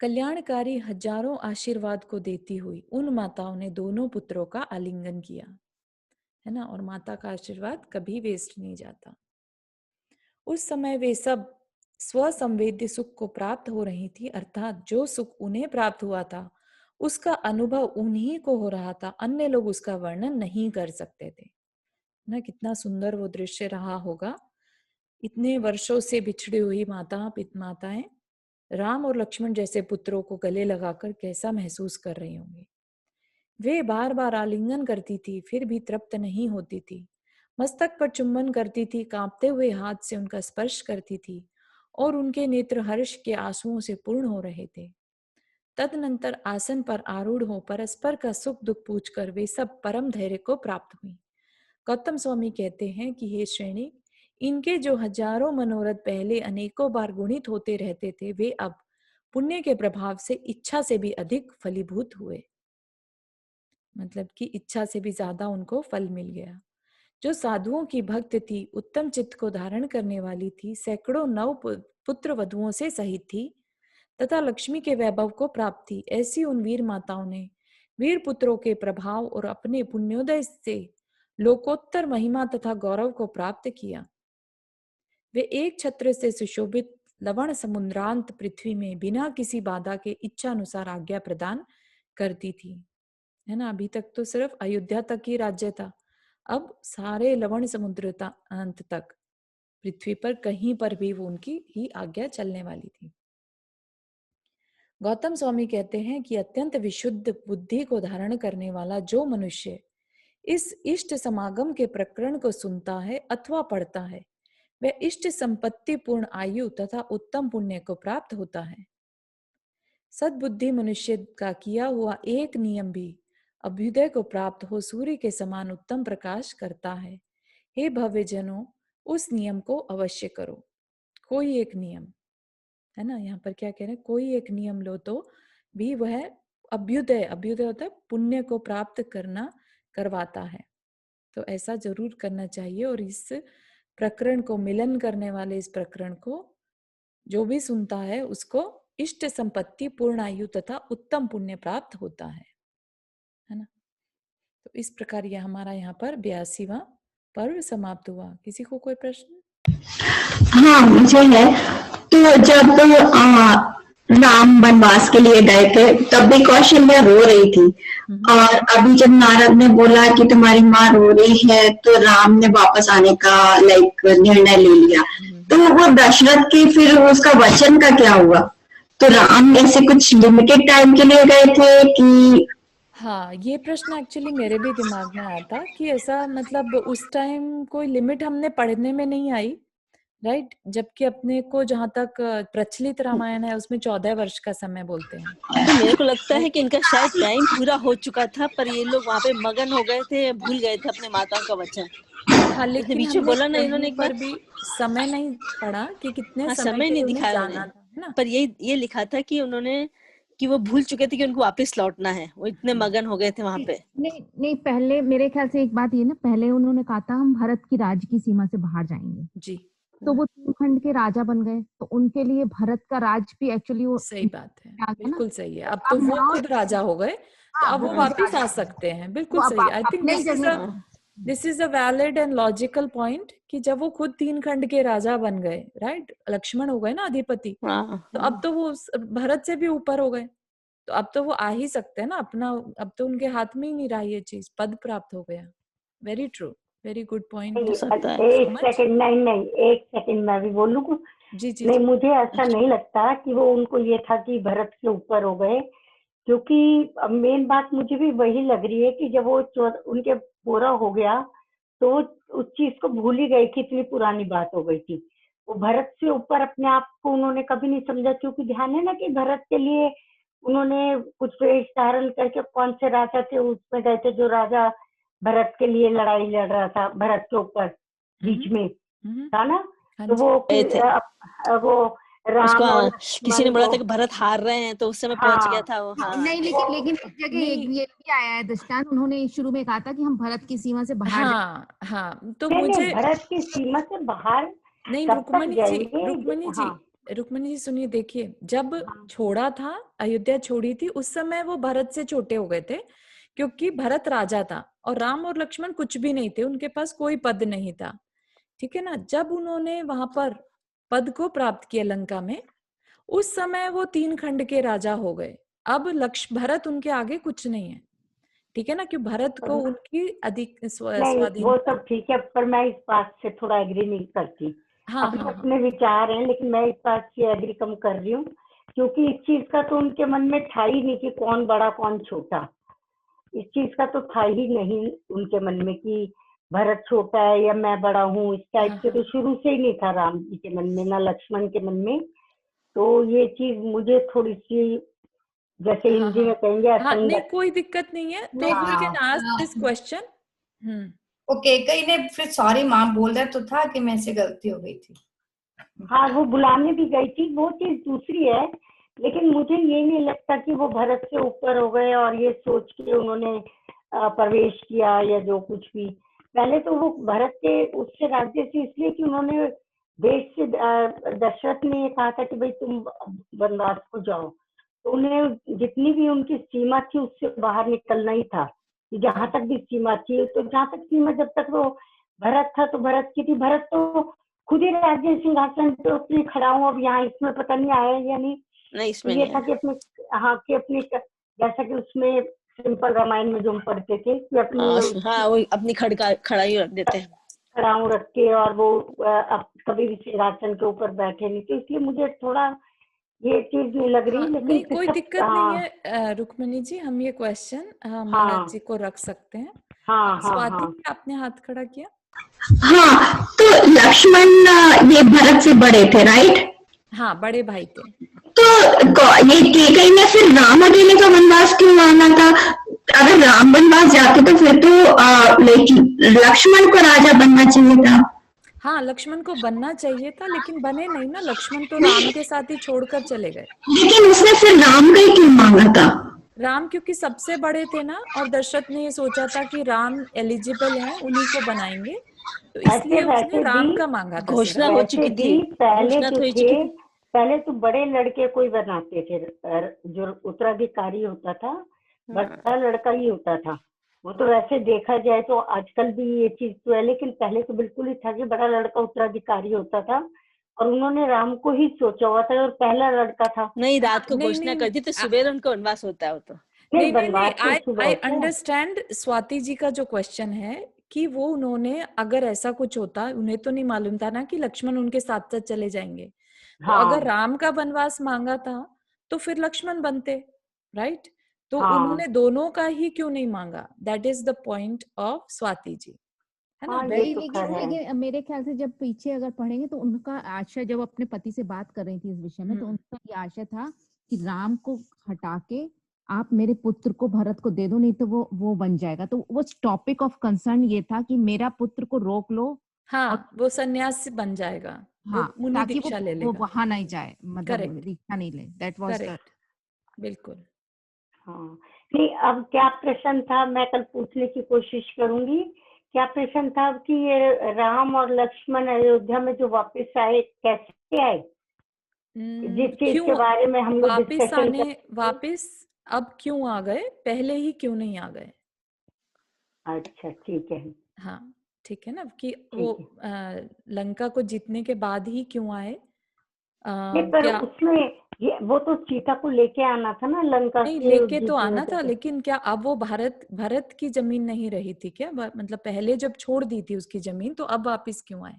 S1: कल्याणकारी हजारों आशीर्वाद को देती हुई उन माताओं ने दोनों पुत्रों का आलिंगन किया, है ना। और माता का आशीर्वाद कभी वेस्ट नहीं जाता। उस समय वे सब स्वसंवेद्य सुख को प्राप्त हो रही थी, अर्थात जो सुख उन्हें प्राप्त हुआ था उसका अनुभव उन्हीं को हो रहा था, अन्य लोग उसका वर्णन नहीं कर सकते थे, ना। कितना सुंदर वो दृश्य रहा होगा, इतने वर्षों से बिछड़ी हुई माताएं राम और लक्ष्मण जैसे पुत्रों को गले लगाकर कैसा महसूस कर रही होंगी। वे बार बार आलिंगन करती थी, फिर भी तृप्त नहीं होती थी, मस्तक पर चुंबन करती थी, कांपते हुए हाथ से उनका स्पर्श करती थी, और उनके नेत्र हर्ष के आंसुओं से पूर्ण हो रहे थे। तदनंतर आसन पर आरूढ़ हो परस्पर का सुख दुख पूछकर वे सब परम धैर्य को प्राप्त हुई। गौतम स्वामी कहते हैं कि हे श्रेणी, इनके जो हजारों मनोरथ पहले अनेकों बार गुणित होते रहते थे, वे अब पुण्य के प्रभाव से इच्छा से भी अधिक फलीभूत हुए, मतलब कि इच्छा से भी ज्यादा उनको फल मिल गया। जो साधुओं की भक्त थी, उत्तम चित्त को धारण करने वाली थी, सैकड़ों नव पुत्र वधुओं से सहित थी तथा लक्ष्मी के वैभव को प्राप्त थी, ऐसी उन वीर माताओं ने वीर पुत्रों के प्रभाव और अपने पुण्योदय से लोकोत्तर महिमा तथा गौरव को प्राप्त किया। वे एक छत्र से सुशोभित लवण समुद्रांत पृथ्वी में बिना किसी बाधा के इच्छा अनुसार आज्ञा प्रदान करती थी, है ना। अभी तक तो सिर्फ अयोध्या तक ही राज्य था, अब सारे लवण समुद्र अंत तक पृथ्वी पर कहीं पर भी वो उनकी ही आज्ञा चलने वाली थी। गौतम स्वामी कहते हैं कि अत्यंत विशुद्ध बुद्धि को धारण करने वाला जो मनुष्य इस इष्ट समागम के प्रकरण को सुनता है अथवा पढ़ता है, वह इष्ट संपत्ति पूर्ण आयु तथा उत्तम पुण्य को प्राप्त होता है। सद्बुद्धि मनुष्य का किया हुआ एक नियम भी अभ्युदय को प्राप्त हो सूर्य के समान उत्तम प्रकाश करता है। हे भव्य जनों, उस नियम को अवश्य करो। कोई एक नियम, है ना, यहाँ पर क्या कह रहे हैं, कोई एक नियम लो तो भी वह अभ्युदय, अभ्युदय होता है पुण्य को प्राप्त करवाता है। तो ऐसा जरूर करना चाहिए। और इस प्रकरण को, मिलन करने वाले इस प्रकरण को जो भी सुनता है उसको इष्ट संपत्ति पूर्ण आयु तथा उत्तम पुण्य प्राप्त होता है ना। तो इस प्रकार यह हमारा यहाँ पर 82वां पर्व समाप्त हुआ। किसी को कोई प्रश्न?
S7: हाँ, मुझे है। तो जब राम वनवास के लिए गए थे तब भी कौशल्या रो रही थी, और अभी जब नारद ने बोला कि तुम्हारी माँ रो रही है तो राम ने वापस आने का निर्णय ले लिया, तो वो दशरथ के फिर उसका वचन का क्या हुआ? तो राम ऐसे कुछ लिमिटेड टाइम के लिए गए थे कि?
S1: हाँ, ये प्रश्न एक्चुअली मेरे भी दिमाग में आया था कि ऐसा मतलब उस टाइम कोई लिमिट हमने पढ़ने में नहीं आई, राइट। जबकि अपने को जहाँ तक प्रचलित रामायण है उसमें 14 वर्ष का समय बोलते हैं।
S4: तो मेरे को लगता है कि इनका शायद टाइम पूरा हो चुका था, पर ये लोग वहाँ पे मगन हो गए थे, भूल गए थे अपने माताओं का वचन।
S1: हाँ, लेकिन
S4: बीच में बोला ना इन्होंने
S1: कहीं
S4: एक
S1: पर
S4: बार
S1: भी समय नहीं पढ़ा कि कितने
S4: हाँ,
S1: समय
S4: समय
S1: के
S4: नहीं
S1: लिए
S4: दिखाया
S1: जाना
S4: उन्होंने,
S1: था, है ना।
S4: पर ये लिखा था कि उन्होंने कि वो भूल चुके थे कि उनको वापस लौटना है, वो इतने मगन हो गए थे वहां पे।
S6: नहीं नहीं, पहले मेरे ख्याल से एक बात ये ना, पहले उन्होंने कहा था हम भारत की राज्य की सीमा से बाहर जाएंगे
S1: जी।
S6: तो वो 3 खंड के राजा बन गए, तो उनके लिए भारत का राज भी एक्चुअली वो
S1: सही बात है,
S6: आ गया ना।
S1: बिल्कुल सही है। अब तो वो खुद राजा हो गए, तो अब वो वापिस आ सकते हैं। बिल्कुल सही। I think this is a valid and logical point कि जब वो खुद 3 खंड के राजा बन गए, राइट, लक्ष्मण हो गए ना अधिपति, तो अब तो वो भरत से भी ऊपर हो गए, तो अब तो वो आ ही सकते हैं ना अपना। अब तो उनके हाथ में ही नहीं रहा ये चीज, पद प्राप्त हो गया। Very true, very good point.
S5: एक सेकंड, नहीं एक सेकंड मैं भी बोलूं कुछ?
S1: जी जी
S5: नहीं, मुझे ऐसा नहीं लगता कि वो उनको ये था कि भरत के ऊपर हो गए, क्योंकि मेन बात मुझे भी वही लग रही है कि जब वो उनके पूरा हो गया तो वो उस चीज को भूल ही गए कि इतनी पुरानी बात हो गई थी। वो भरत से ऊपर अपने आप को उन्होंने कभी नहीं समझा, क्योंकि ध्यान है ना कि भरत के लिए उन्होंने कुछ वेश धारण करके, कौन से राजा थे उसमें गए थे जो राजा भरत के लिए लड़ाई लड़ रहा था, भरत के ऊपर बीच में था ना, तो वो राम और
S4: किसी ने बोला था कि भरत हार रहे हैं, तो उस समय पहुंच गया था वो। हाँ।
S6: नहीं, लेकिन एक जगह ये भी आया है दृष्टांत, उन्होंने शुरू में कहा था कि हम भारत की सीमा से बाहर।
S1: हाँ, तो मुझे
S5: भरत की सीमा से बाहर
S1: नहीं, रुक्मणी जी सुनिए, देखिए जब छोड़ा था, अयोध्या छोड़ी थी, उस समय वो भरत से छोटे हो गए थे, क्योंकि भरत राजा था और राम और लक्ष्मण कुछ भी नहीं थे, उनके पास कोई पद नहीं था, ठीक है ना। जब उन्होंने वहां पर पद को प्राप्त किया लंका में, उस समय वो 3 खंड के राजा हो गए। अब भरत उनके आगे कुछ नहीं है, ठीक है ना, क्योंकि भरत को उनकी अधिक स्वाधीन।
S5: वो सब ठीक है, पर मैं इस बात से थोड़ा एग्री नहीं करती। अपने विचार हैं, लेकिन मैं इस बात से एग्री कम कर रही हूँ, क्योंकि इस चीज का तो उनके मन में था ही नहीं कि कौन बड़ा कौन छोटा। इस चीज का तो था ही नहीं उनके मन में कि भरत छोटा है या मैं बड़ा हूँ, इस टाइप से तो शुरू से ही नहीं था राम जी के मन में, ना लक्ष्मण के मन में। तो ये चीज मुझे थोड़ी सी, जैसे हिंदी में कहेंगे,
S1: नहीं कोई दिक्कत नहीं है, तो we can ask this question.
S3: Okay, कहीं ने फिर सॉरी माँ बोल रहा तो था कि मेरे से गलती हो गई थी।
S5: हाँ, वो बुलाने भी गई थी, वो चीज दूसरी है, लेकिन मुझे ये नहीं लगता कि वो भरत से ऊपर हो गए और ये सोच के उन्होंने प्रवेश किया या जो कुछ भी। पहले तो वो भरत के उससे राज्य से इसलिए कि उन्होंने देश से, दशरथ ने ये कहा था कि भाई तुम वनवास को जाओ, तो उन्हें जितनी भी उनकी सीमा थी उससे बाहर निकलना ही था, कि जहां तक भी सीमा थी, तो जहां तक सीमा जब तक वो भरत था तो भरत की थी। भरत तो खुद ही राज्य सिंहासन पे अपने खड़ा हूँ। अब यहाँ इसमें पता नहीं आया या नहीं।
S4: नहीं,
S5: तो
S4: इसमें
S5: ये
S4: नहीं
S5: था
S4: है।
S5: कि अपने, हाँ, कि अपनी जैसा कि उसमें सिंपल रामायण में जो हम पढ़ते थे कि अपनी
S4: हाँ, वो अपनी खड़ाई रख देते हैं।
S5: खड़ाऊ रख के, और वो अब कभी भी सिंहासन के ऊपर बैठे नहीं। तो इसलिए मुझे थोड़ा ये चीज नहीं लग रही।
S1: हाँ,
S5: लेकिन
S1: नहीं कोई
S5: सब,
S1: दिक्कत नहीं है रुक्मिणी जी, हम ये क्वेश्चन महाराज जी को रख सकते हैं।
S5: हाँ हाँ
S1: स्वाति
S5: हाँ
S1: जी, आपने हाथ खड़ा किया।
S7: हाँ, तो लक्ष्मण ये भरत से बड़े थे, राइट?
S1: हाँ, बड़े भाई थे।
S7: तो ये कैकेयी ने फिर राम अकेले का वनवास क्यों मांगा था? अगर राम वनवास जाते तो फिर तो लक्ष्मण को राजा बनना चाहिए था।
S1: हाँ, लक्ष्मण को बनना चाहिए था, लेकिन बने नहीं ना। लक्ष्मण तो राम के साथ ही छोड़कर चले गए।
S7: लेकिन उसने फिर राम का ही क्यों मांगा था?
S1: राम क्योंकि सबसे बड़े थे ना, और दशरथ ने ये सोचा था कि राम एलिजिबल है, उन्हीं को बनाएंगे, तो इसलिए उसने
S5: वैसे
S1: राम
S5: भी
S1: का मांगा था।
S4: घोषणा
S1: सिर्फ
S4: हो
S5: वैसे
S4: चुकी थी।
S5: भी पहले
S4: घोषणा
S5: जो
S4: तो हो
S5: थे,
S4: चुकी थी।
S5: पहले तो बड़े लड़के कोई बनाते थे। जो उत्तराधिकारी होता था बड़ा लड़का ही होता था। वो तो वैसे देखा जाए तो आजकल भी ये चीज तो है, लेकिन पहले तो बिल्कुल ही था कि बड़ा लड़का उत्तराधिकारी होता था। और उन्होंने राम को ही सोचा हुआ था, और पहला लड़का था।
S4: नहीं, रात को
S1: नहीं,
S4: घोषणा
S1: नहीं,
S4: करती तो सुबह उनको वनवास होता है। वो तो
S1: नहीं,
S5: बनवास तो सुबह
S1: आई
S5: होता है।
S1: अंडरस्टैंड स्वाति जी का जो क्वेश्चन है कि वो उन्होंने, अगर ऐसा कुछ होता, उन्हें तो नहीं मालूम था ना कि लक्ष्मण उनके साथ साथ चले जाएंगे। तो अगर राम का वनवास मांगा था तो फिर लक्ष्मण बनते, राइट? तो उन्होंने दोनों का ही क्यों नहीं मांगा? That is the point of Swati ji, है ना?
S5: ये तो
S6: लेकिन मेरे ख्याल से जब पीछे अगर पढ़ेंगे तो उनका आशा, जब अपने पति से बात कर रही थी इस विषय में, तो उनका ये आशा था कि राम को हटा के आप मेरे पुत्र को भरत को दे दो, नहीं तो वो बन जाएगा। तो वो टॉपिक ऑफ कंसर्न ये था कि मेरा पुत्र को रोक लो।
S1: हाँ, वो सन्यासी बन जाएगा।
S6: हाँ,
S1: वो मुनि
S6: ताकि
S1: दीक्षा ले
S6: वो
S1: लेगा।
S6: वहां नहीं जाए, मतलब
S1: करेक्ट,
S6: दीक्षा नहीं ले। दैट वाज
S1: करेक्ट, बिल्कुल।
S5: हाँ, नहीं, अब क्या प्रश्न था, मैं कल पूछने की कोशिश करूंगी। क्या प्रश्न था कि ये राम और लक्ष्मण अयोध्या में जो वापस आए, कैसे आए? जिस चीज के बारे में हम लोग डिस्कशन कर,
S1: वापस अब क्यों आ गए, पहले ही क्यों नहीं आ गए?
S5: अच्छा, ठीक है।
S1: हाँ, ठीक है ना, कि वो लंका को जीतने के बाद ही क्यों आए?
S5: पर
S1: क्या
S5: उसमें वो तो सीता को लेके आना था ना लंका
S1: नहीं,
S5: से
S1: लेके तो
S5: जीतने
S1: आना
S5: के
S1: था,
S5: लिए।
S1: लेकिन क्या अब वो भरत की जमीन नहीं रही थी क्या? मतलब पहले जब छोड़ दी थी उसकी जमीन, तो अब वापिस क्यों आए?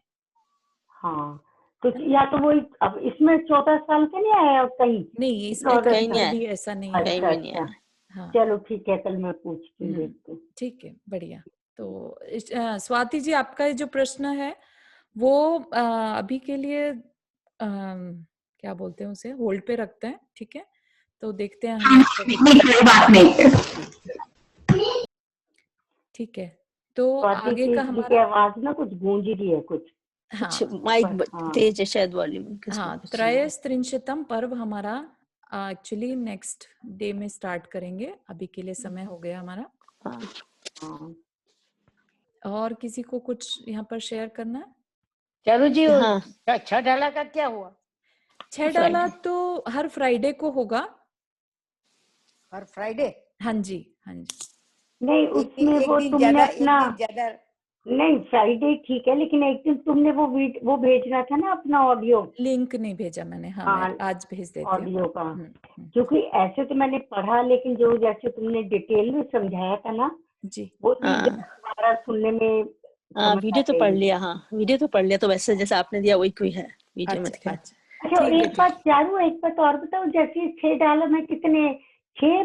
S5: हाँ, तो या तो वही, अब इसमें 14 साल का नहीं आया कहीं?
S1: नहीं, इसमें
S4: कहीं नहीं
S1: कभी ऐसा नहीं है।
S4: कहीं भी नहीं है।
S1: हाँ,
S5: चलो ठीक है, कल मैं पूछती हूँ, देखती हूँ।
S1: ठीक है, बढ़िया। तो स्वाति जी, आपका ये जो प्रश्न है वो अभी के लिए क्या बोलते हैं उसे, होल्ड पे रखते हैं, ठीक है? तो देखते हैं हम
S7: कोई बात नहीं।
S1: ठीक है, तो आगे का
S5: की
S1: हमारा
S5: आवाज ना कुछ गूंज रही है कुछ।
S1: हाँ,
S4: माइक तेज है शायद, वॉल्यूम।
S1: हाँ, त्रयस्त्रिंशतम पर्व हमारा एक्चुअली नेक्स्ट डे में स्टार्ट करेंगे। अभी के लिए समय हो गया हमारा। और किसी को कुछ यहाँ पर शेयर करना है?
S8: चलो जी,
S4: हाँ,
S8: छठ डाला का क्या हुआ?
S1: छह डाला तो हर फ्राइडे को होगा।
S8: हर फ्राइडे?
S1: हाँ जी, हाँ जी।
S5: नहीं, उसमें वो तुमने अपना, नहीं फ्राइडे ठीक है, लेकिन एक दिन तुमने वो भेजना था ना अपना ऑडियो।
S1: लिंक नहीं भेजा मैंने। हाँ, मैं आज भेज देती हूँ
S5: ऑडियो का। क्योंकि ऐसे तो मैंने पढ़ा, लेकिन जो जैसे तुमने डिटेल में समझाया था ना
S1: जी,
S5: वो दोबारा सुनने में
S4: वीडियो तो पढ़ लिया। हाँ, वीडियो तो पढ़ लिया, तो वैसे जैसे आपने दिया वही कोई है वीडियो में दिखा।
S5: अच्छा, एक बात चारू, एक बात और बताओ, जैसे 6 डाला में कितने 6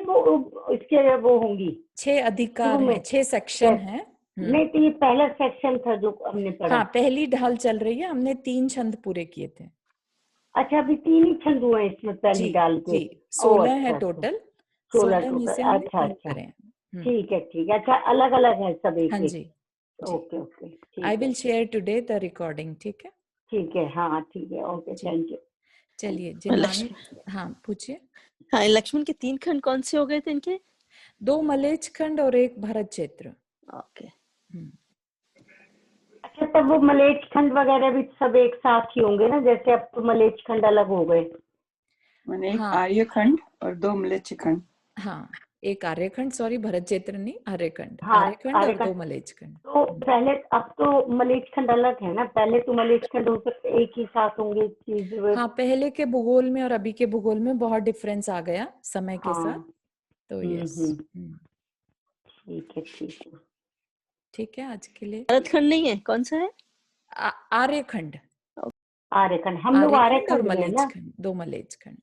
S5: इसके वो होंगी?
S1: 6 अधिकार है, 6 सेक्शन है।
S5: नहीं, तो ये पहला सेक्शन था जो हमने पढ़ा।
S1: हाँ, पहली ढाल चल रही है, हमने 3 छंद पूरे किए थे।
S5: अच्छा, अभी 3 ही छंद हुए इसमें पहली डाल के?
S1: 16 है टोटल। 16 में से हमने 3 करे।
S5: ठीक है, ठीक है। अच्छा, अलग अलग है सब एक?
S1: हाँ जी,
S5: okay okay.
S1: I will share today the recording, ठीक है?
S5: ठीक है, हाँ ठीक है, ओके, थैंक यू।
S1: चलिए, जिन्होंने, हाँ पूछिए।
S4: हाँ, लक्ष्मण के 3 खंड कौन से हो गए थे इनके?
S1: 2 मलेच्छ खंड और 1 भरत क्षेत्र।
S4: ओके।
S5: अच्छा, तब वो मलेच्छ खंड वगैरह भी सब एक साथ ही होंगे ना? जैसे अब तो मलेच्छ खंड अलग हो गए।
S2: मैंने 1 आर्य खंड और 2 मलेच्छ खंड।
S1: हाँ, एक आर्यखंड, सॉरी भरत क्षेत्र नहीं, आर्यखंड।
S5: हाँ,
S1: आर्यखंड और
S5: आर्यखंड।
S1: 2 मलेचखंड।
S5: तो पहले, अब तो मलेचखंड अलग है ना, पहले तो मलेचखंड हो सकते एक ही साथ होंगे चीज।
S1: हाँ, पहले के भूगोल में और अभी के भूगोल में बहुत डिफरेंस आ गया समय के साथ,
S5: हाँ,
S1: तो यस।
S5: ठीक है, ठीक है।
S1: ठीक है, आज के लिए
S4: भरतखंड नहीं है, कौन सा है?
S1: आर्यखंड।
S5: आर्यखंड, हम लोग
S1: आर्यखंड और
S5: आर्यखंड में है ना।
S1: मलेचखंड, 2 मलेचखंड।